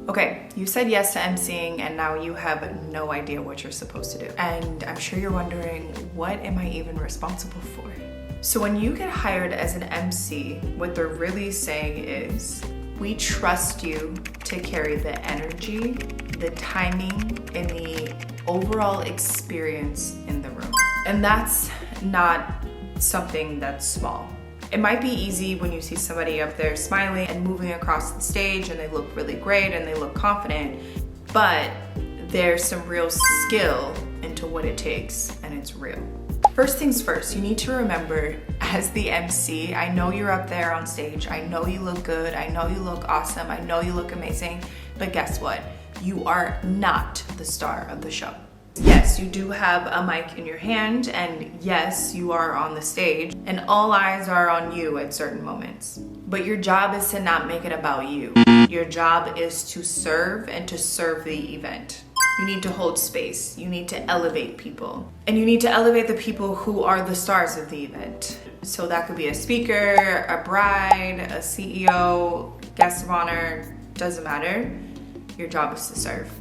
Okay, you said yes to emceeing and now you have no idea what you're supposed to do. And I'm sure you're wondering, what am I even responsible for? So when you get hired as an MC, what they're really saying is, we trust you to carry the energy, the timing, and the overall experience in the room. And that's not something that's small. It might be easy when you see somebody up there smiling and moving across the stage and they look really great and they look confident, but there's some real skill into what it takes, and it's real. First things first, you need to remember, as the MC, I know you're up there on stage, I know you look good, I know you look awesome, I know you look amazing, but guess what? You are not the star of the show. Yes, you do have a mic in your hand, and yes, you are on the stage, and all eyes are on you at certain moments. But your job is to not make it about you. Your job is to serve and to serve the event. You need to hold space. You need to elevate people. And you need to elevate the people who are the stars of the event. So that could be a speaker, a bride, a CEO, guest of honor, doesn't matter. Your job is to serve.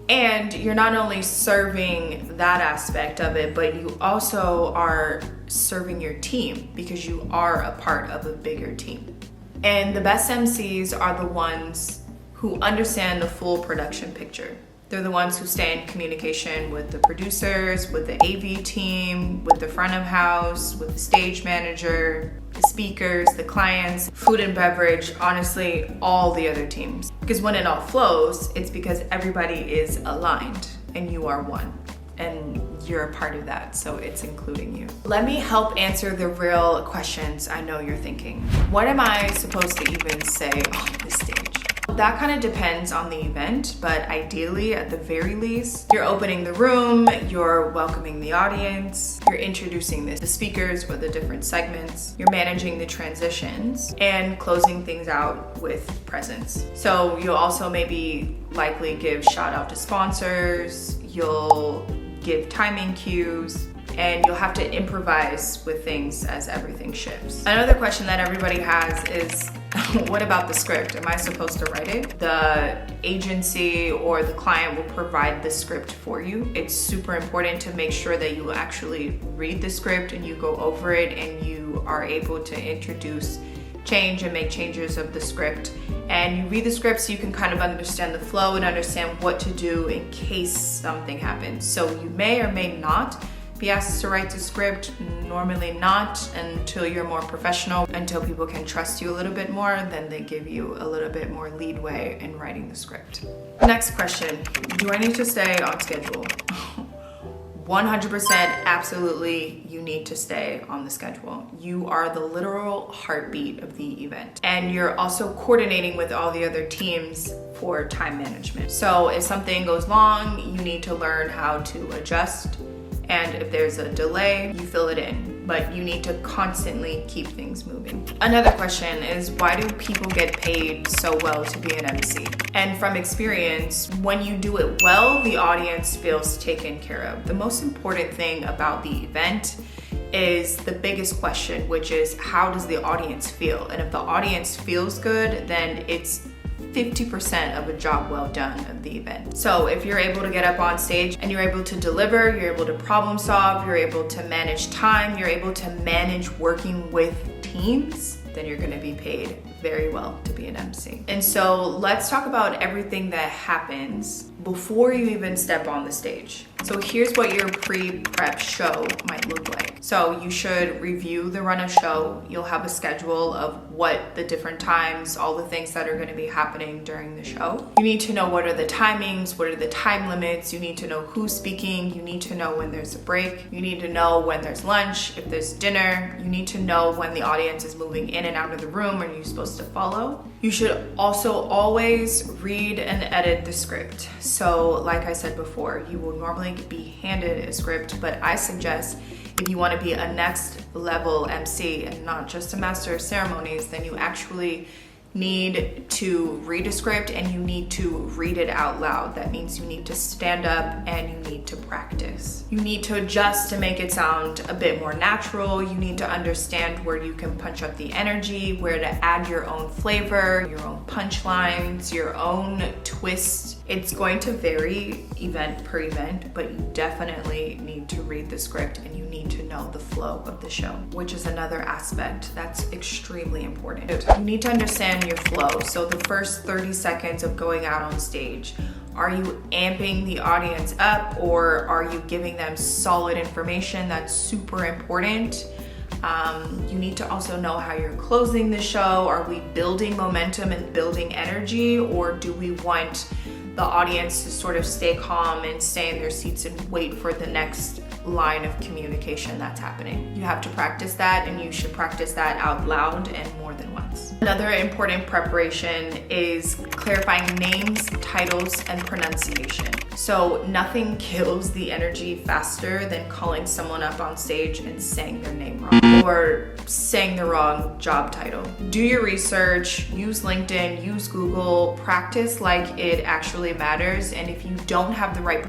And you're not only serving that aspect of it, but you also are serving your team because you are a part of a bigger team. And the best MCs are the ones who understand the full production picture. They're the ones who stay in communication with the producers, with the AV team, with the front of house, with the stage manager, the speakers, the clients, food and beverage, honestly, all the other teams. Because when it all flows, it's because everybody is aligned and you are one. And you're a part of that, so it's including you. Let me help answer the real questions I know you're thinking. What am I supposed to even say on the stage? That kind of depends on the event, but ideally, at the very least, you're opening the room, you're welcoming the audience, you're introducing the speakers with the different segments, you're managing the transitions, and closing things out with presence. So you'll also maybe likely give shout out to sponsors, you'll give timing cues, and you'll have to improvise with things as everything shifts. Another question that everybody has is, what about the script? Am I supposed to write it? The agency or the client will provide the script for you. It's super important to make sure that you actually read the script and you go over it and you are able to introduce change and make changes of the script. And you read the script so you can kind of understand the flow and understand what to do in case something happens. So you may or may not be asked to write the script, normally not until you're more professional, until people can trust you a little bit more, then they give you a little bit more leadway in writing the script. Next question, do I need to stay on schedule? 100% absolutely, you need to stay on the schedule. You are the literal heartbeat of the event. And you're also coordinating with all the other teams for time management. So if something goes long, you need to learn how to adjust. And if there's a delay, you fill it in, but you need to constantly keep things moving. Another question is, why do people get paid so well to be an MC? And from experience, when you do it well, the audience feels taken care of. The most important thing about the event is the biggest question, which is, how does the audience feel? And if the audience feels good, then it's 50% of a job well done of the event. So if you're able to get up on stage and you're able to deliver, you're able to problem solve, you're able to manage time, you're able to manage working with teams, then you're gonna be paid very well to be an MC. And so let's talk about everything that happens before you even step on the stage. So here's what your pre-prep show might look like. So you should review the run of show. You'll have a schedule of what the different times, all the things that are going to be happening during the show. You need to know what are the timings, what are the time limits. You need to know who's speaking. You need to know when there's a break. You need to know when there's lunch, if there's dinner. You need to know when the audience is moving in and out of the room. Are you supposed to follow? You should also always read and edit the script. So like I said before, you will normally be handed a script, but I suggest if you want to be a next level MC and not just a master of ceremonies, then you actually need to read a script and you need to read it out loud. That means you need to stand up and you need to practice. You need to adjust to make it sound a bit more natural. You need to understand where you can punch up the energy, where to add your own flavor, your own punchlines, your own twist. It's going to vary event per event, but you definitely need to read the script and you need to know the flow of the show, which is another aspect that's extremely important. You need to understand your flow. So the first 30 seconds of going out on stage, are you amping the audience up or are you giving them solid information? That's super important. You need to also know how you're closing the show. Are we building momentum and building energy, or do we want the audience to sort of stay calm and stay in their seats and wait for the next line of communication that's happening? You have to practice that, and you should practice that out loud and more than once. Another important preparation is clarifying names, titles, and pronunciation. So nothing kills the energy faster than calling someone up on stage and saying their name wrong or saying the wrong job title. Do your research, use LinkedIn, use Google, practice like it actually matters. And if you don't have the right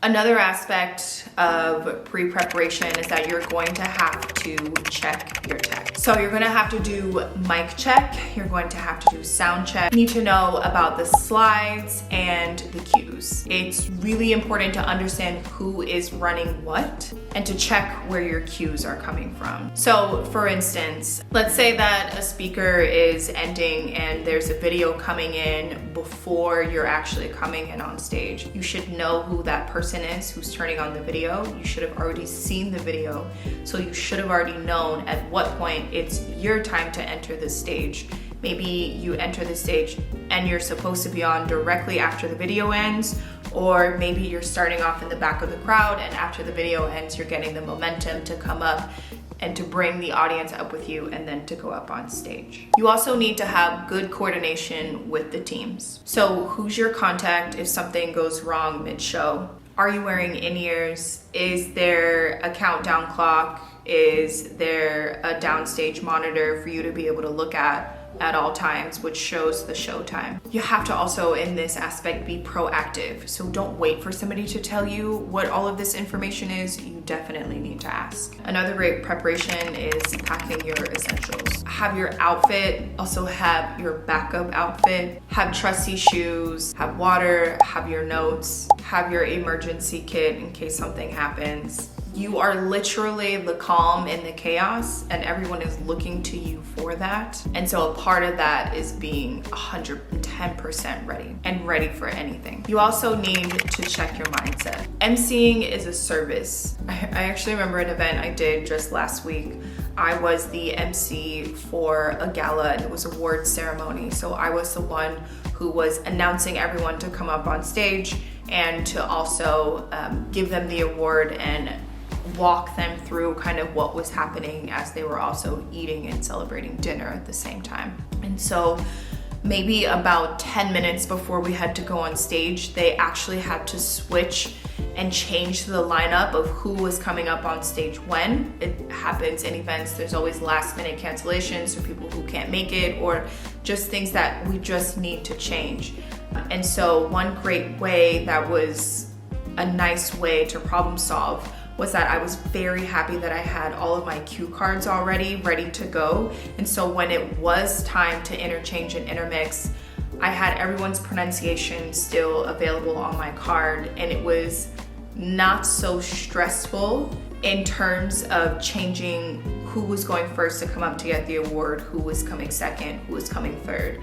Another aspect of pre-preparation is that you're going to have to check your tech. So you're gonna have to do mic check, you're going to have to do sound check. You need to know about the slides and the cues. It's really important to understand who is running what and to check where your cues are coming from. So for instance, let's say that a speaker is ending and there's a video coming in before you're actually coming in on stage. You should know who that person is who's turning on the video. You should have already seen the video, so you should have already known at what point it's your time to enter the stage. Maybe you enter the stage and you're supposed to be on directly after the video ends, or maybe you're starting off in the back of the crowd and after the video ends you're getting the momentum to come up and to bring the audience up with you and then to go up on stage. You also need to have good coordination with the teams. So who's your contact if something goes wrong mid-show? Are you wearing in-ears? Is there a countdown clock? Is there a downstage monitor for you to be able to look at all times, which shows the show time? You have to also, in this aspect, be proactive. So don't wait for somebody to tell you what all of this information is. You definitely need to ask. Another great preparation is packing your essentials. Have your outfit, also have your backup outfit, have trusty shoes, have water, have your notes, have your emergency kit in case something happens. You are literally the calm in the chaos, and everyone is looking to you for that. And so a part of that is being 110% ready and ready for anything. You also need to check your mindset. Emceeing is a service. I actually remember an event I did just last week. I was the MC for a gala, and it was an award ceremony. So I was the one who was announcing everyone to come up on stage and to also give them the award and walk them through kind of what was happening as they were also eating and celebrating dinner at the same time. And so maybe about 10 minutes before we had to go on stage, they actually had to switch and change the lineup of who was coming up on stage when. It happens in events. There's always last minute cancellations for people who can't make it, or just things that we just need to change. And so one great way that was a nice way to problem solve was that I was very happy that I had all of my cue cards already ready to go. And so when it was time to interchange and intermix, I had everyone's pronunciation still available on my card, and it was not so stressful in terms of changing who was going first to come up to get the award, who was coming second, who was coming third.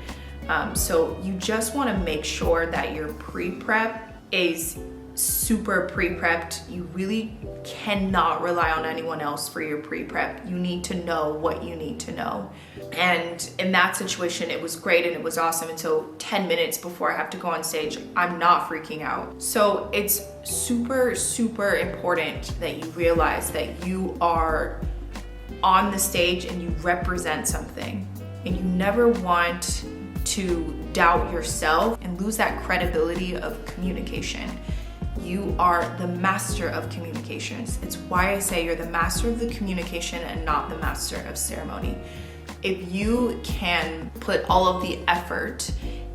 So you just want to make sure that your pre-prep is super pre-prepped. You really cannot rely on anyone else for your pre-prep. You need to know what you need to know. And in that situation, it was great and it was awesome until 10 minutes before I have to go on stage. I'm not freaking out. So it's super, super important that you realize that you are on the stage and you represent something, and you never want to doubt yourself and lose that credibility of communication. You are the master of communications. It's why I say you're the master of the communication and not the master of ceremony. If you can put all of the effort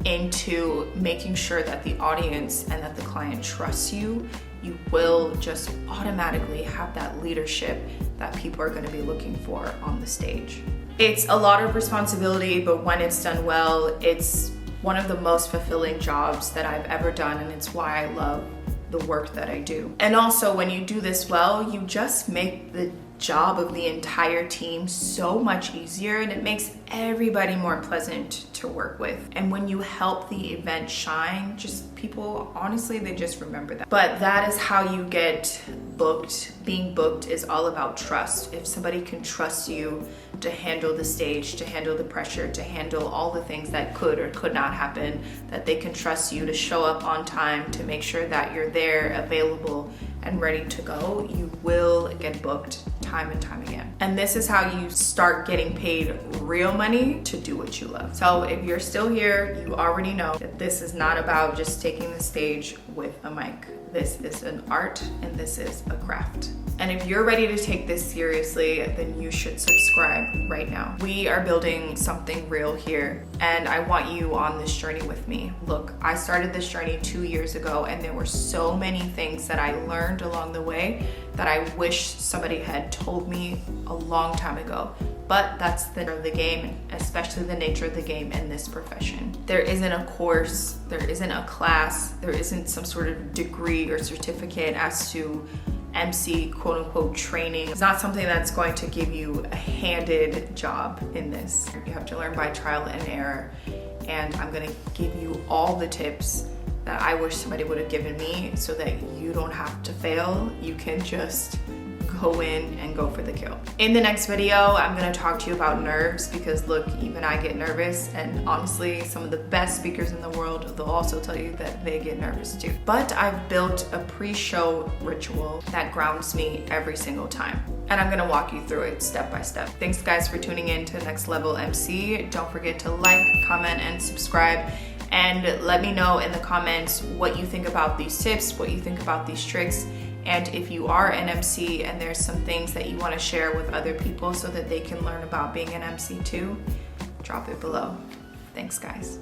into making sure that the audience and that the client trusts you, you will just automatically have that leadership that people are going to be looking for on the stage. It's a lot of responsibility, but when it's done well, it's one of the most fulfilling jobs that I've ever done, and it's why I love the work that I do. And also, when you do this well, you just make the job of the entire team so much easier, and it makes everybody more pleasant to work with. And when you help the event shine, just people, honestly, they just remember that. But that is how you get booked. Being booked is all about trust. If somebody can trust you to handle the stage, to handle the pressure, to handle all the things that could or could not happen, that they can trust you to show up on time, to make sure that you're there, available, and ready to go, you will get booked time and time again. And this is how you start getting paid real money to do what you love. So if you're still here, you already know that this is not about just taking the stage with a mic. This is an art and this is a craft. And if you're ready to take this seriously, then you should subscribe right now. We are building something real here, and I want you on this journey with me. Look, I started this journey 2 years ago, and there were so many things that I learned along the way that I wish somebody had told me a long time ago. But that's the nature of the game, especially the nature of the game in this profession. There isn't a course, there isn't a class, there isn't some sort of degree or certificate as to MC quote unquote training. It's not something that's going to give you a handed job in this. You have to learn by trial and error. And I'm gonna give you all the tips that I wish somebody would have given me so that you don't have to fail. You can just go in and go for the kill. In the next video, I'm gonna talk to you about nerves, because look, even I get nervous, and honestly, some of the best speakers in the world, they'll also tell you that they get nervous too. But I've built a pre-show ritual that grounds me every single time. And I'm gonna walk you through it step by step. Thanks guys for tuning in to Next Level MC. Don't forget to like, comment, and subscribe. And let me know in the comments what you think about these tips, what you think about these tricks. And if you are an MC and there's some things that you want to share with other people so that they can learn about being an MC too, drop it below. Thanks guys.